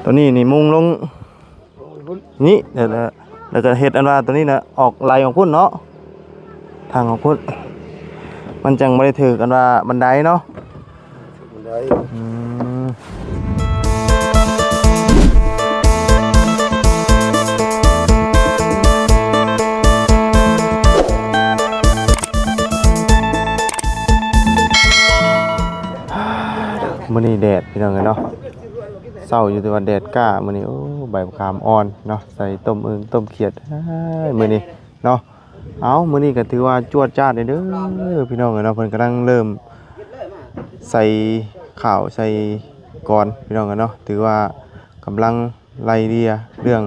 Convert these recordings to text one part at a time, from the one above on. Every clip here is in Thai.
ตัวนี้นี่มุงลงนี่เดี๋ยวแล้วก็เฮ็ดอันว่าตัวนี้นะออกไหลของพุ่นเนาะทางของพุ่นมันจังบ่ได้ถือกันว่าบันไดเนาะบันไดมื้อนี้แดดพี่น้องเอ้ยเนาะเศร้าอยู่แต่ว่าแดดกล้ามื้อนี้โอ้ใบมะขามอ่อนเนาะใส่ต้มอึ่งต้มเขียดมื้อนี้เนาะเอามื้อนี้ก็ถือว่าจวดจ้าดเด้อพี่น้องเอ้ยเนาะเพิ่นกำลังเริ่มใส่ข้าวใส่ก่อนพี่น้องเอ้ยเนาะถือว่ากำลังไล่เลี่ยเรื่อง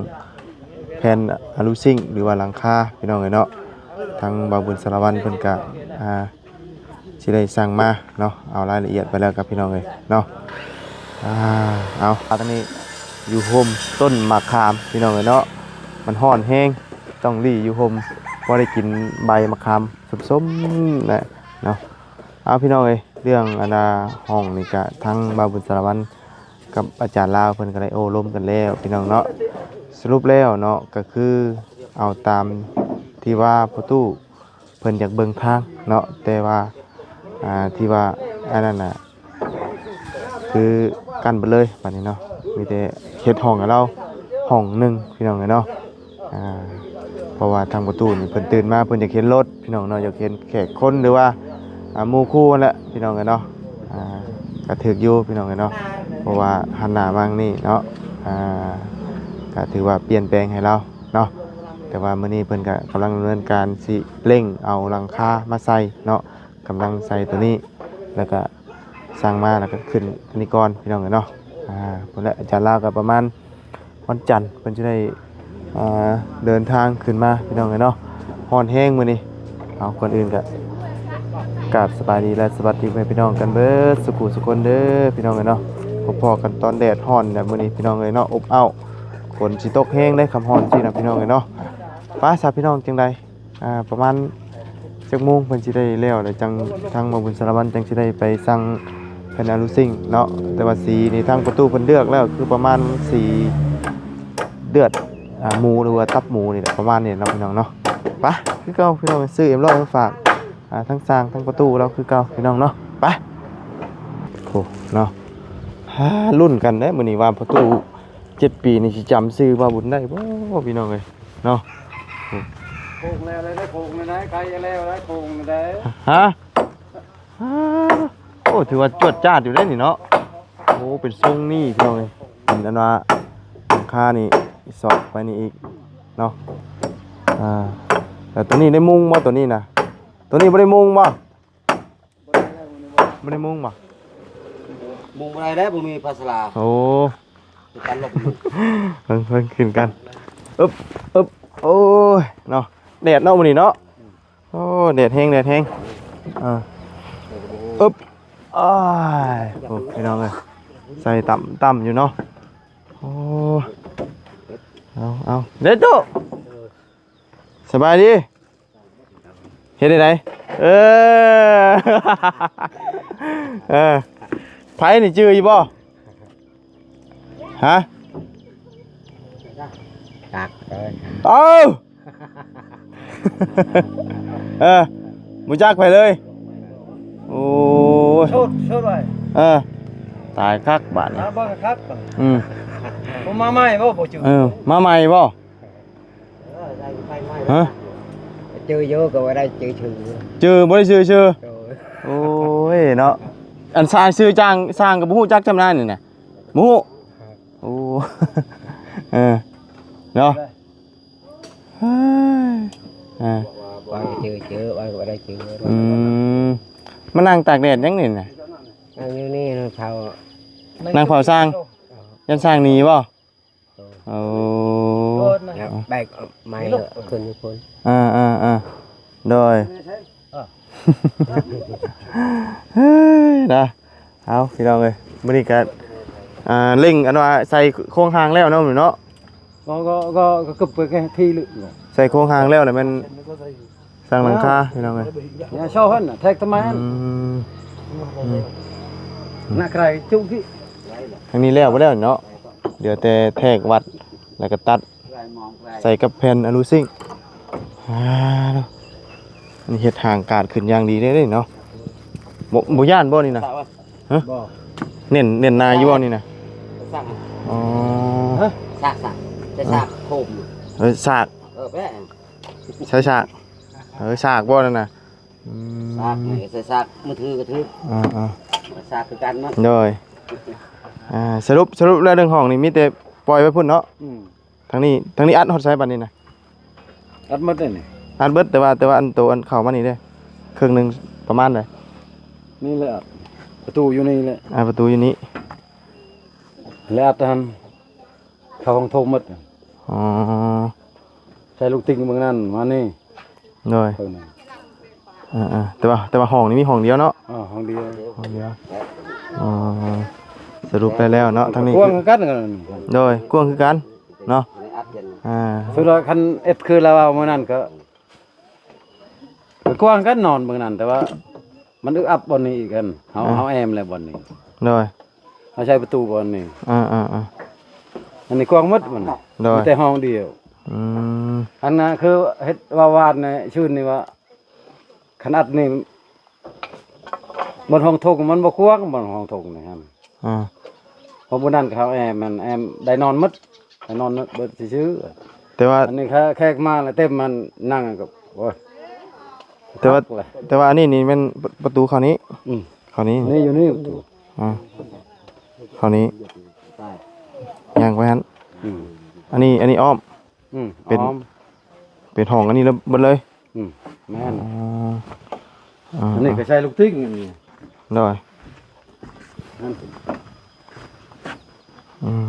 แผ่นอะลูซิ่งหรือว่าหลังคาพี่น้องเอ้ยเนาะทางบ่าวบุญสารวัตรเพิ่นก็สิได้สั่งมาเนาะเอารายละเอียดไปแล้วกับพี่น้องเอ้ยเนาะเอาตอนนี้อยู่โฮมต้นมะขามพี่น้องเอ้ยเนาะมันร้อนแห้งต้องรีอยู่โฮมพอได้กินใบมะขามส้มๆนะเนาะเอาพี่น้องเอ้ยเรื่องอันห้องนี่ก็ทั้งบ่าวบุญสารวัตรกับอาจารย์ลาวเพิ่นก็ได้โอ้ล้มกันแล้วพี่น้องเนาะสรุปแล้วเนาะก็คือเอาตามที่ว่าประตูเพิ่นอยากเบิ่งทางเนาะแต่ว่าที่ว่าอันนั้นน่ะคือกันไปเลยป่านนี้เนาะมีแต่เฮ็ดห้องให้เราห้องหนึงพี่น้องเนาะเพราะว่าทางประตูนี่เพิ่นตื่นมาเพิ่นอยากเห็นรถพี่น้องเนาะอยากเห็นแขกคนหรือว่าหมู่คู่นั่นแหละพี่น้องเนาะก็ถึกอยู่พี่น้องเนาะเพราะว่าหันหน้ามานี่เนาะก็ถือว่าเปลี่ยนแปลงให้เราเนาะแต่ว่ามื้อนี้เพิ่นก็กำลังดำเนินการสิเร่งเอาหลังคามาใส่เนาะกำลังใส่ตัวนี้แล้วก็สร้างมาแล้วก็ขึ้นอันนี้ก่อนพี่น้องเนาะพุ่นแหละอาจารย์ลาวก็ประมาณวันจันทร์เพิ่นจะได้เดินทางขึ้นมาพี่น้องเนาะฮ้อนแห้งมื้อนี้เอาก่อนอื่นก็กราบสบายดีและสวัสดีพี่น้องกันเบิดสุขุสุคนเด้อพี่น้องเนาะพอๆกันตอนแดดฮ้อนเนี่ยมื้อนี้พี่น้องเนาะอบอ้าวฝนสิตกแห้งได้คำฮ้อนสินะพี่น้องเนาะป้าสาพี่น้องจังใดประมาณจักโมงเพิ่นสิได้แล้วแล้วจังทางบ่าวบุญสารวัตรจังสิได้ไปสั่งแผ่นอะลูซิ่งเนาะแต่ว่าสีนี่ทางประตูเพิ่นเลือกแล้วคือประมาณสีเดือดหมูหรือว่าตับหมูนี่แหละประมาณนี้เนาะพี่น้องเนาะไปคือเก่าพี่น้องซื้อM100มาฝากทั้งสร้างทั้งประตูเราคือเก่าพี่น้องเนาะไปโอ้เนาะรุ่นกันเด้มื้อนี้ว่าประตู7 ปีนี่สิจำชื่อบ่าวบุญได้บ่พี่น้องเอ้ยเนาะโคงแล้วได้โคงได้ไกลแล้วได้โคงได้ฮะโอ้ถือว่าจวดจ้าดอยู่ได้นี่เนาะโอ้เป็นทรงนี่พี่น้องเอ้ยเห็นอันว่าหลังคานี่สอดไปนี่อีกเนาะแต่ตัวนี้ได้มุงบ่ตัวนี้นะตัวนี้บ่ได้มุงบ่บ่ได้มุงบ่มุงอะไรได้บ่มีภาษาโอ้กันลบเพิ่นขึ้นกันอึ๊บโอ้ยเนาะแดดเนาะมื้อนี้เนาะโอ้แดดแห้งอึ๊บอ้ายโอ้พี่น้องเอ้ยใส่ต่ำอยู่เนาะโอ้เอาเด็ดตุ๊สบายดีเฮ็ดได้ไหนไผนี่ชื่ออยู่บ่ฮะตักมุจักไปเลยโอ้ชุดไว้ตายคักบาดนี่บ่คักผมมาใหม่บ่จื้อมาใหม่บ่ฮะจื้อเยอะก็บ่ได้จื้อบ่ได้ชื่อโอ้ยเนาะอันสร้างชื่อจ้างสร้างก็บ่ฮู้จักจำได้นี่น่ะบ่ฮู้โอ้เนาะว่าจื้อว่าบ่ได้จื้อมานั่งตากแดดยังนี่น่ะนี่เผานั่งเผาสร้างยันสร้างหนีบ่โอ้แบกไม้ขึ้นอยู่คนโดยนะเอาพี่น้องเอ้ยมื้อนี้ก็เร่งอันว่าใส่โครงหางแล้วเนาะเนาะก็กึบไปแค่ที่ลึกใส่โครงหางแล้วเนี่ยมันสร้างหลังคาพี่น้องเอ้ยอย่าเช่าหั่นน่ะแทกทำไมหั่นนักใครจุกที่ทางนี้แล้วบ่แล้วเนาะ เดี๋ยวแต่แทกวัดแล้วก็ตัดใส่กับแผ่นอลูซิ่งเนาะอันนี้เฮ็ดทางการขึ้นอย่างดีเลยเนาะบ่ย่านบ่นี่นะฮะเน้นนาอยู่บ่นี่นะ สัก อ๋อ สักจะสักโคม สาก แม่ ใช้สากสากบ่นั่นน่ะ สักใส่สักมือถือกระทึก สักคือกันมั้ง โดยสรุปแล้วเรื่องห้องนี่มีแต่ปล่อยไว้พุ่นเนาะทางนี้อัดฮอดใช้บัดนี้นะ อัดมัดเลยนี่ อัดเบิดแต่ว่าอันโตอันเข้ามานี่เด้ครึ่งหนึงประมาณใด นี่แหละประตูอยู่นี่แหละ ประตูอยู่นี้ แล้วอัดทันเข้าห้องโถงมัด อ๋อ ใช้ลูกติ๊กเมืองนั่นมานี่ โดย เท่านั้น แต่ว่าห้องนี้มีห้องเดียวเนาะ ห้องเดียว ห้องเดียวอ๋อสรุปได้แล้วเนาะทางนี้ กว้างกันกัน โดยกว้างคือกันเนาะสุดคันเอ็ดคือเราเอาเมื่อนั้นก็กว้างกันนอนเมื่อนั้นแต่ว่ามันอึอับบนนี้อีกกันเขาแอมเลยบนนี้ โดย เขาใช้ประตูบนนี้ อันนี้กว้างมัดมัน โดย แต่ห้องเดียวอันนั้นคือเฮ็ดว่าวาดในชื่นนี่ว่าขนาดนี้บนห้องทงมันบ่กว้างบนห้องทงนี่ครับเพราะบนนั้นเขาแอมมันแอมได้นอนมัดได้นอนเบิดซื่อ แต่ว่า อันนี้แขกมาแล้วเต็มมันนั่งกับโอ้ย แต่ว่าอันนี้นี่เป็นประตูเขานี้เขานี้ นี่อยู่นี่ประตู เขานี้ย่างไว้ฮั่นอันนี้อ้อม เป็น อ้อม เป็นห้องอันนี้แล้วเบิดเลย แม่นอันนี้ก็ใช้ลูกติ๊กนี่ โดย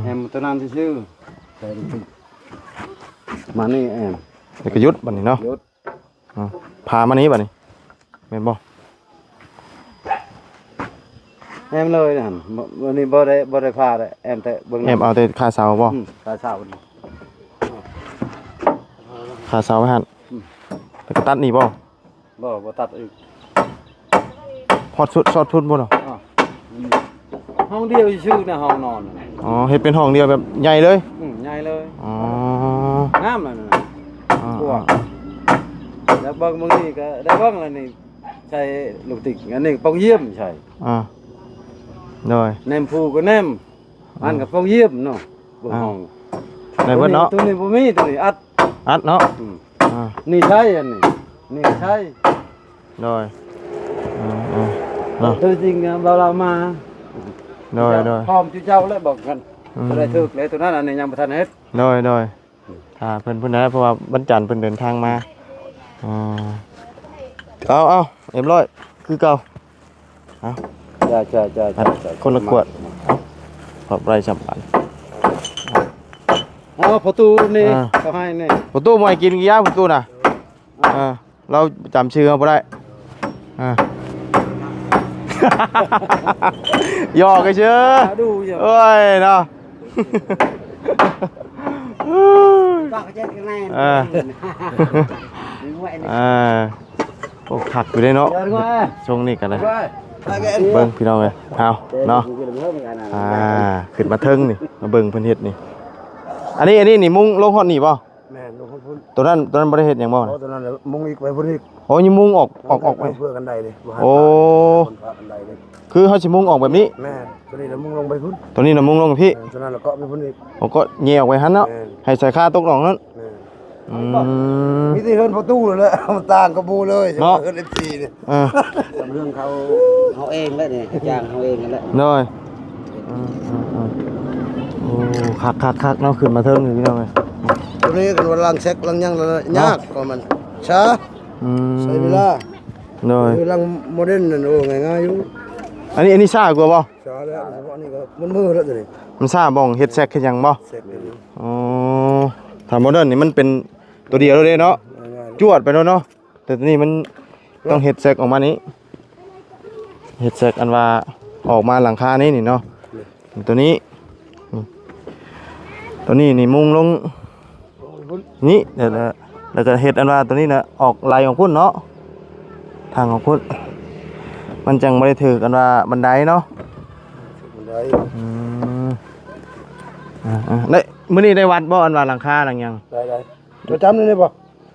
แอมตัวนั้นซื่อใช้ลูกติ๊กมานี่แอม แล้วก็ยุดบัดนี้เนาะ ยศ พามานี้บัดนี้แม่นบ่ แอมเลยนั่นวันนี้บ่ได้พาได้แอมแต่เบิ่ง แอบเอาแต่ค่าเสาบ่ ค่าเช่า ค่าเสาไว้หั่นแล้วก็ตัดนี่บ่ บ่ตัดอีก พอดสุดซอดพุ่นบ่เนาะ ห้องเดียวชื่อนะห้องนอน อ๋อเฮ็ดเป็นห้องเดียวแบบใหญ่เลย ใหญ่เลย อ๋อ งามเลยนะกว้างแล้วเบิ่งนี่ก็ได้เบิ่งแล้วนี่ใช้ลูกติ๊กอันนี้ปองเยี่ยมใช่ โดย แนมผูก็แนมอันกับปองเยี่ยมเนาะบนห้อง ได้เบิดเนาะ ตัวนี้บ่มีตัวนี้อัดเนาะ นี่ใช่อันนี้นี่ใช่ โดยเนาะ ตัวจริงเรามา โดย พร้อมที่เจ้าแล้วบอกกันตัวใดถึกเลยตัวนั้นอันนี้ยังบ่ทันเฮ็ด โดยเพิ่นนะเพราะว่าวันจันทร์เพิ่นเดินทางมาเอาเอ็มร้อยคือเก่าเอา จ้า คนละขวดขอบไรสำคัญ เอาประตูนี่เขาให้นี่ ประตูมวยกินกี่ย่างประตูน่ะเราจำชื่อเขาบ่ได้หยอกกันเชื่อ ดูอยู่ โอ้ยเนาะ ปากเจ็ดกันแน่ โอ้ขักอยู่ได้เนาะช่วงนี้กันเลยเบิ่งพี่น้องเลยเอาเนาะขึ้นมาเทิงนี่มาเบิ่งเพิ่นเฮ็ดนี่อันนี้นี่มุ้งลงฮอดนี่บ่ แม่ลงพุ่น ตัวนั้นบ่ได้เฮ็ดหยังบ่ ตัวนั้นมุงอีกไปพุ่นอีก โอ้ยมุ้งออกไป เพื่อกันได้เลย โอ้คือเฮาสิมุ้งออกแบบนี้ แม่ตัวนี้เรามุงลงไปพุ่น ตัวนี้น่ะมุ้งลงกับพี่ ตัวนั้นเราก็ไปพุ่นอีก ผมก็แย่ออกไปหั่นเนาะให้ใส่ค่าตกหนองนั้น มีที่เฮิรนประตูเลยมันต่างกับบูเลยเฮิรนFCนี่เรื่องเขาเองแล้วนี่จ้างเขาเองนั่นแหละ น้อยโอ้คักเนาะขึ้นมาเทิงนี่พี่น้องเอ้ย ตัวนี้กันว่าลังเช็คลังยังยากกว่ามันช้าใช้เวลา น้อย ลังโมเดิร์นนั่นโอ้ง่ายๆอยู่ อันนี้ซ่ากว่าบ่ ช้าแล้วเฉพาะนี่ก็มันมือแล้วตัวนี้ มันซ่าบ่งเฮ็ดแซกเฮ็ดหยังบ่ เช็คเลย อ๋อถ้าโมเดิร์นนี่มันเป็นตัวเดียวเลยเนาะจวดไปแล้วเนาะแต่ตัวนี้มันต้องเฮ็ดแซกออกมานี้เฮ็ดแซกอันว่าออกมาหลังคานี้นี่เนาะตัวนี้นี่มุงลงนี่แล้วก็เฮ็ดอันว่าตัวนี้น่ะออกไหลของพุ่นเนาะทางของพุ่นมันจังบ่ได้ถือกันว่าบันไดเนาะ บันได ได้มื้อนี้ได้วัดบ่อันว่าหลังคาหลังยัง ได้ตัวจำนี่ได้บ่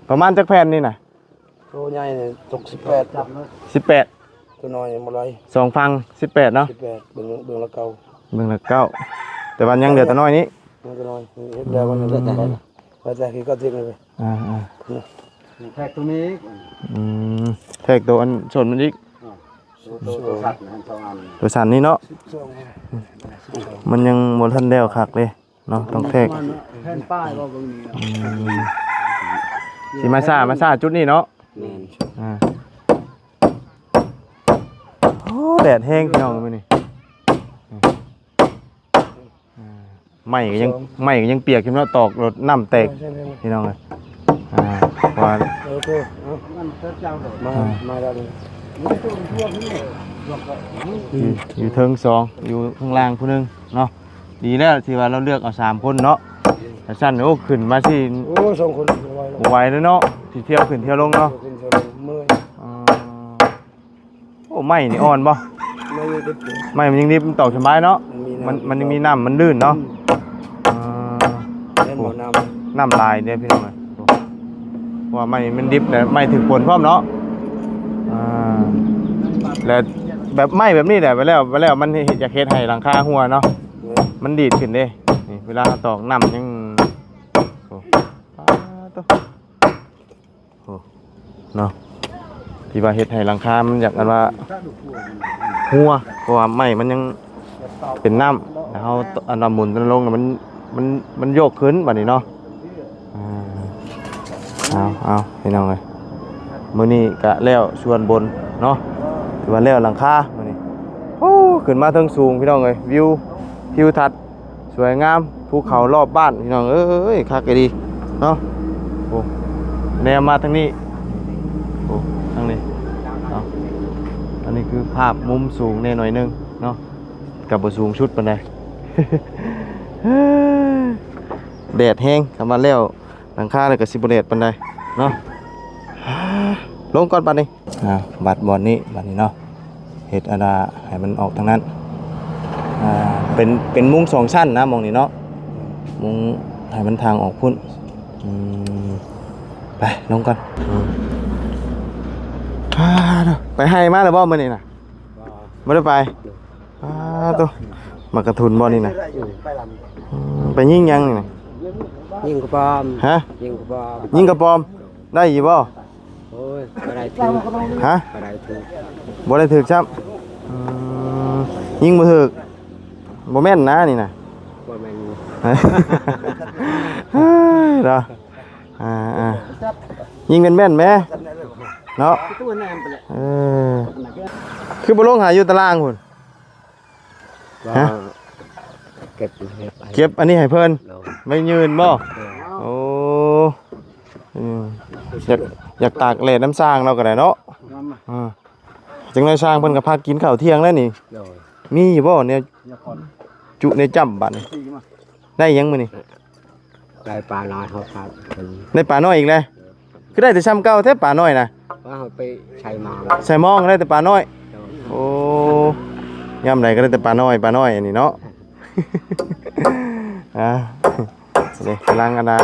ประมาณจักแผ่นนี่น่ะ ตัวใหญ่นี่ตก18จับเลย 18 ตัวน้อยบ่ไร 2ฟัง18เนาะ 18เบิ่งละเก่า เบิ่งละ9แต่ว่ายังเหลือแต่น้อยนี้ มันก็น้อยเฮ็ดแล้วมันได้แต่ว่าคือก็ทิ้งเลย อ่า แทกตัวนี้ แทกตัวอันชนมันอีก ตัวสัตว์นะทองอัน ตัวสันนี่เนาะมันยังบ่ทันแล้วคักเลยเนาะต้องแทก แผ่นป้ายบ่เบิ่งนี่ สิมาซ่าจุดนี้เนาะ แม่น โอ้แดดแห้งพี่น้องมื้อนี้ไหม้ก็ยังเปียกอยู่เนาะตอกรถน้ำแตกพี่น้องเอ้ยว่า โอเคมันเจ้าดอก มาแล้วนี่ อยู่เทิงสองอยู่ข้างล่างผู้หนึงเนาะดีแล้วที่ว่าเราเลือกเอา3คนเนาะแต่ซั่นโอ้ขึ้นมาสิ โอ้สองคนไว้แล้ว ไหวแล้วเนาะสิเที่ยวขึ้นเที่ยวลงเนาะ ขึ้นเชิญเมื่อย โอ้ไหม้นี่อ่อนบ่ ไม่ได้ติด ไหม้มันยังดิบมันตอกสบายเนาะมันยังมีน้ำมันลื่นเนาะ เล่นบ่น้ำ น้ำลายเนี่ยพี่น้องเอ้ยว่าไหม้มันดิบแต่ไหม้ถึงฝนพร้อมเนาะแล้วแบบไหม้แบบนี้แหละไปแล้วมันอยากเฮ็ดให้หลังคาหัวเนาะมันดีดขึ้นเด้นี่เวลาตอกน้ำยังโอ้โอ้เนาะที่ว่าเฮ็ดให้หลังคามันอยากกันว่าหัวเพราะว่าไหม้มันยังเป็นน้ำแล้วเฮาอันน้ำหมุนลงมันโยกขึ้นบัดนี้เนาะเอาพี่น้องเอ้ยมื้อนี้ก็แล้วส่วนบนเนาะถือว่าแล้วหลังคามื้อนี้โอ้ขึ้นมาเทิงสูงพี่น้องเอ้ยวิวทิวทัศน์สวยงามภูเขารอบบ้านพี่น้องเอ้ยคักดีเนาะโอ้แนวมาทางนี้โอ้ทางนี้เอาอันนี้คือภาพมุมสูงแน่หน่อยนึงเนาะกับบ่สูงชุดปานใด แดดแห้งทำมาแล้วหลังคาเลยกับสิบแดดปานใดเนาะลงก่อนปัดนี้บัดบอลนี้บัดนี้เนาะเห็ดอะไรให้มันออกทางนั้นเป็นมุ้ง2ชั้นนะมองนี่เนาะมุ้งให้มันทางออกพุ่นไปลงก่อนไปให้มาแล้วบ่มื้อนี้น่ะบ่ได้ไปตัวมากระทุนบ่นี่น่ะไปยิงยังนี่น่ะ ยิงกระปอม ฮะ ยิงกระปอม ยิงกระปอมได้อยู่บ่ โอ้ยกระไรถือ ฮะ กระไรถือ บ่ได้ถึกครับยิงบ่ถึกบ่แม่นนะนี่น่ะ บ่แม่น เด้อยิงแม่นๆแม่เนาะคือบ่ลงหาอยู่ตารางพุ่น ฮะ เก็บอันนี้ให้เพิ่นไม่ยืนบ่โอ้อยากตากแลน้ำสร้างเราก็ได้เนาะจังได๋สร้างเพิ่นก็พากินข้าวเที่ยงแล้วนี่มีอยู่บ่เนี่ยจุในจ้ำบัดนี้ได้ยังมื้อนี้ ได้ปลาน้อยเขาครับ ได้ปลาน้อยอีกแล้วคือได้แต่ซ้ำเก่าแท้ปลาน้อยน่ะ ว่าเขาไปใช้มา ใส่หมองได้แต่ปลาน้อยโอ้ยามใดก็ได้แต่ปลาน้อยอันนี้เนาะ นี่กำลังอันน่ะ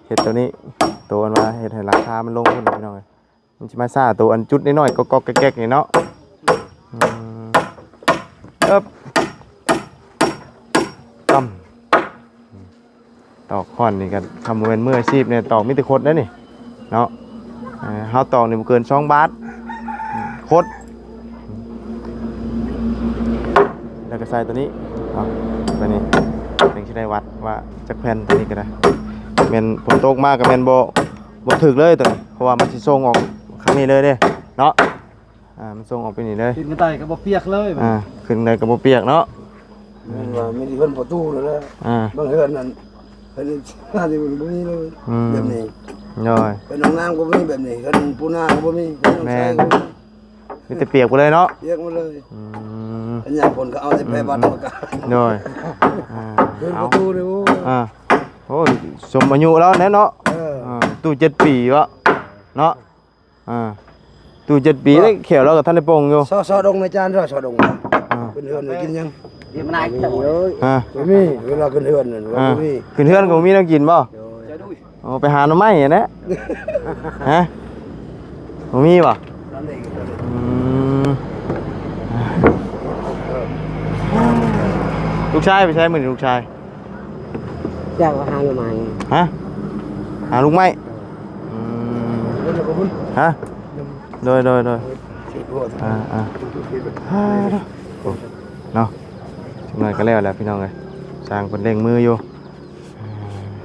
เห็ดตัวนี้ตัวอันว่าเห็ดให้ราคามันลงขึ้นพี่น้องเลยมันจะมาซ่าตัวอันจุดน้อยๆก็แก๊กๆนี่เนาะตั้มตอกข้อนนี่กันทำมาเป็นมืออาชีพเนี่ยตอกมิตรคดนะนี่เนาะเฮาตอกนี่มันเกิน2 บาทคดแล้วก็ใส่ตัวนี้ตัวนี้ถึงจะได้วัดว่าจักแผ่นตัวนี้ก็ได้แม่นฝนตกมากกับแม่นบ่ถึกเลยตัวนี้เพราะว่ามันสิส่งออกข้างนี้เลยเด้เนาะมันส่งออกไปนี่เลย ขึ้นมาใต้ก็บ่เปียกเลย ขึ้นได้ก็บ่เปียกเนาะ ว่ามีที่เพิ่นประตูนั่นแหละบางเฮือนนั่นเพิ่นน่าสิบ่มีเลยแบบนี้ ย่อย เป็นห้องน้ำก็บ่มีแบบนี้เพิ่นปูนาก็บ่มีเพิ่นต้องใช้ มีแต่เปียกไปเลยเนาะ เรียกมาเลยอันยามฝนก็เอาแต่ไปบัดมากัน ย่อย เพิ่นประตูนี่โอ้ โอ้ยสมอายุแล้วแน่เนาะตู้7 ปีวะเนาะตู้7 ปีได้เขียวแล้วกับท่านได้ปงอยู่ ซอดงในจานซอดงเป็นเฮือนกินยัง เดี๋ยวมันได้เยอะ ฮะ ไม่มีเวลาขึ้นเฮือนนั่นว่าไม่มี ขึ้นเฮือนก็บ่มีแนวกินบ่โอ้ไปหาหน่อไม้อะนะฮะบ่มีบ่อืมลูกชายไปใช้มื้อนี้ลูกชาย จ้างว่าหาหน่อไม้ ฮะหาลูกไม้อืมฮะโดยเนาะจังหน่อยก็แล้วแหละพี่น้องเอ้ยสร้างเพิ่นเร่งมืออยู่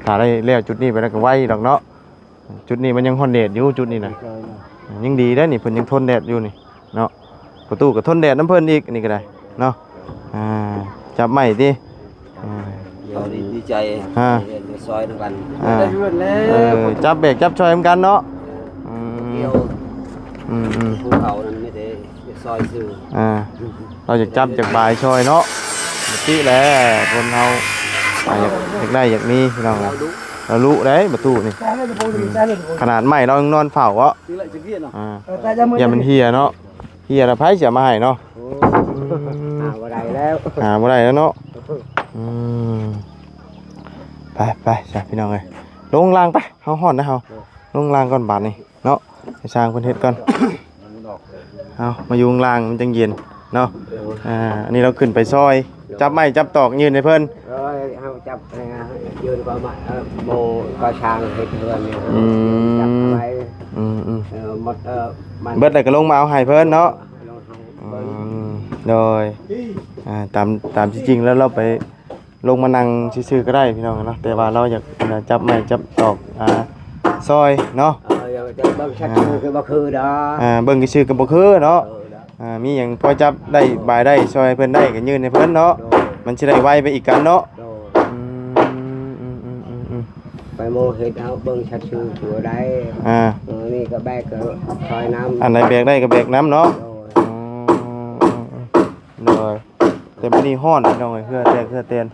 ถ้าได้แล้วจุดนี้ไปแล้วก็ไวดอกเนาะจุดนี้มันยังฮอนแดดอยู่จุดนี้น่ะยังดีเด้อนี่เพิ่นยังทนแดดอยู่นี่เนาะประตูก็ทนแดดน้ำเพิ่นอีกนี่ก็ได้เนาะจับไม้ติดีใจซอยทุกวันจับเบรกจับชอยเหมือนกันเนาะภูเขานั้นไม่ได้ซอยซื่อเราจะจับจากบายชอยเนาะที่แหละคนเราอยากได้อยากมีพี่น้องเรารู้ได้ประตูนี่ขนาดใหม่เรายังนอนเฝ้าอ่ะอย่ามันเฮียเนาะเฮียเราไพ่เสียมาให้เนาะหาบ่ได้แล้วเนาะไปจ้ะพี่น้องเลยลงล่างไปเฮาห่อนนะเฮาลงล่างก่อนบาดนี่เนาะให้สร้างคนเฮ็ดก่อนเอามาอยู่ล่างมันจังเย็นเนาะอันนี้เราขึ้นไปซอยจับไม้จับตอกยืนให้เพิ่นเฮาจับยืนก็มาโบก็ช้างเฮ็ดเพิ่นจับไว้หมดเบิดแล้วก็ลงมาเอาให้เพิ่นเนาะโดยตามจริงๆแล้วเราไปลงมานั่งซื่อๆก็ได้พี่น้องเนาะแต่ว่าเราอยากจับไม้จับตอกซอยเนาะเบิ่งชัดคือบ่คือดอกเบิ่งซื่อๆก็บ่คือเนาะมีหยังพอจับได้บายได้ซอยเพิ่นได้ก็ยืนให้เพิ่นเนาะมันสิได้ไวไปอีกกันเนาะไปโมเฮ็ดเอาเบิ่งชัดซื่อตัวได้นี่ก็แบกก็ซอยน้ำอันไหนแบกได้ก็แบกน้ำเนาะโดยแต่มื้อนี้ร้อนพี่น้องเอ้ยเพื่อเต้น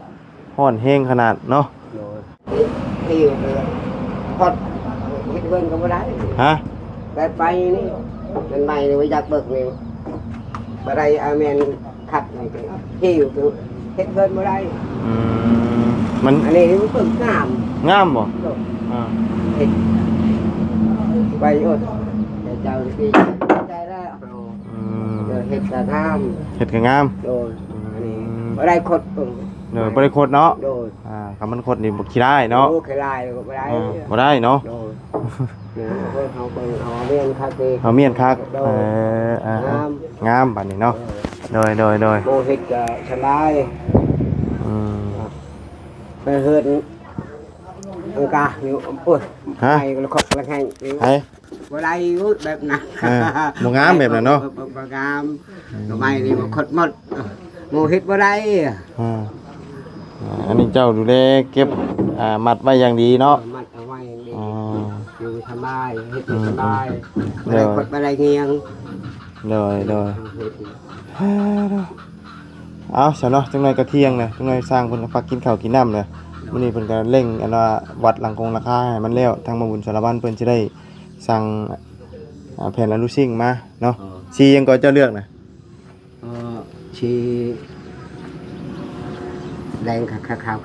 ร้อนแฮงขนาดเนาะที่พอดเฮ็ดเบิ่งก็บ่ได้ฮะไปนี่เป็นใหม่นี่ว่าอยากเบิกนี่บ่ได้อาแม่นคัดนี่ที่อยู่เฮ็ดเบิ่งบ่ได้มันอันนี้มันเบิ่งงามบ่เฮ็ดไปโอ้เจ้าสิใจแล้วเฮ็ดก็งามโดยอันนี้บ่ได้คดบ่ได้คดเนาะคำมันคดนี่บ่ขี้ได้เนาะขี้ได้บ่ได้เนาะเอาเมียนคักงามบัดนี้เนาะโดยโบเฮ็ดก็สบายไปเฮ็ดอังกาอยู่โอ้ยให้ละครละแข่งบ่ได้แบบนั้นบ่งามแบบนั้นเนาะบ่งามทำไมนี่บ่คดหมดโมเฮ็ดบ่ได้อันนี้เจ้าดูแลเก็บมัดไว้อย่างดีเนาะมัดเอาไว้ดีอยู่สบายเฮ็ดสบายบ่ได้คดบ่ได้เงียงโดยเอาซะเนาะจังได๋ก็เที่ยงเลยจังได๋สร้างเพิ่นก็ฝากกินข้าวกินน้ำเลยมื้อนี้เพิ่นก็เร่งอันว่าวัดหลังกงราคาให้มันแล้วทางมาบุญสารบัญเพิ่นสิได้สั่งแผ่นอลูซิ่งมาเนาะสียังก็เจ้าเลือกนะสีแดงขาว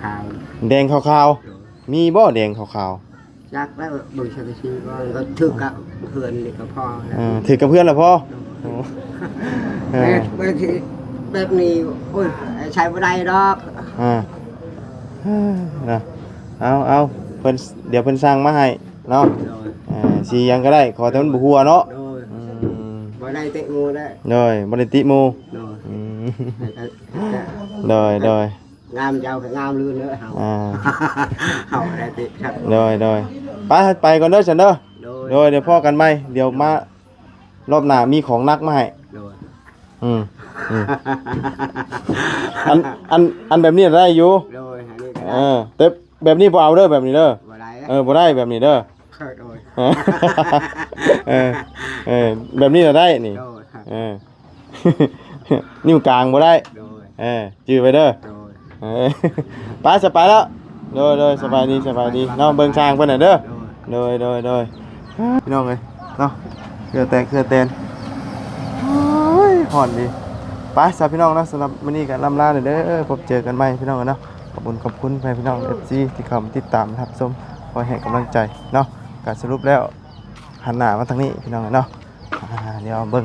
แดงขาวๆมีบ่แดงขาวๆจักแล้วบ่ใช่สีก็ถือกับเพื่อนนี่ก็พอแล้วถือกับเพื่อนแล้วพอแบบนี้โอ้ยใช้บ่ได้ดอกนะเอาเพิ่นเดี๋ยวเพิ่นสั่งมาให้เนาะสียังก็ได้ขอแต่มันบ่หัวเนาะบ่ได้เตะหมู่ได้บ่ได้ติหมู่โดยงามเจ้าก็งามลื่นเด้อเฮาได้ติครับโดยไปก่อนเด้อฉันเด้อเดี๋ยวพ่อกันใหม่เดี๋ยวมารอบหน้ามีของนักมาให้อันแบบนี้ได้อยู่แต่แบบนี้บ่เอาเด้อแบบนี้เด้อบ่ได้แบบนี้เด้อแบบนี้ได้นี่นิ้วกลางบ่ได้จื้อไปเด้อไปแล้วโดยสบายดีเนาะเบิ่งช้างเพิ่นน่ะเด้อโดยพี่น้องเอ้ยเนาะเครือแตนโอ้ยฮ้อนดีไป ไปสำหรับพี่น้องนะสำหรับมื้อนี้ก็ล่ำลาเด้อพบเจอกันใหม่พี่น้องเนาะขอบคุณพี่น้อง FC ที่เข้ามาติดตามรับชมคอยให้กำลังใจเนาะก็สรุปแล้วหันหน้ามาทางนี้พี่น้องเนาะเดี๋ยวเบิ่ง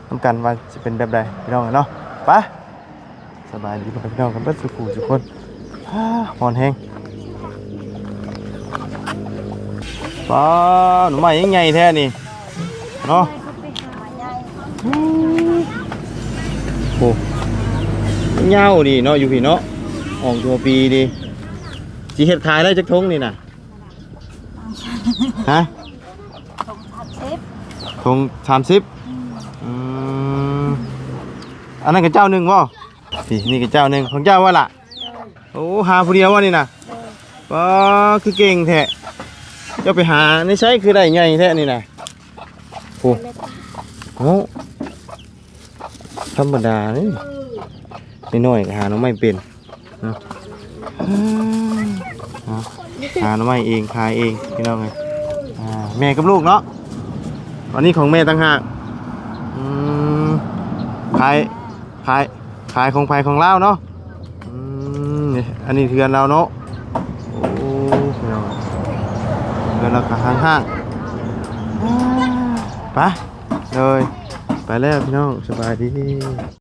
นำกันว่าสิเป็นแบบใดพี่น้องเนาะไปสบายดีพี่น้องกันเบิดสุขุทุกคนหอนแฮงป้าหนูใหม่ยังไงแท้นี่เนาะโอ้เงาดีเนาะอยู่พี่เนาะออกตัวปีดีสิเฮ็ดขายได้จักทงนี่น่ะฮะทง30อันนั้นก็เจ้าหนึ่งบ่นี่ก็เจ้าหนึ่งของเจ้าว่าล่ะโอ้หาผู้เดียวว่านี่น่ะป้าคือเก่งแท้เจ้าไปหาในใช้คือได้ไงแท้นี่น่ะโอ้ธรรมดานี่น้อยๆก็หาหน่อไม้เป็นเนาะหาหน่อไม้เองขายเองพี่น้องไงแม่กับลูกเนาะวันนี้ของแม่ต่างหากขายของไผ่ของเล่าเนาะอันนี้เทือนเราเนาะโอ้พี่น้องเทือนเราก็ห่างๆไปเลยไปแล้วพี่น้องสบายดี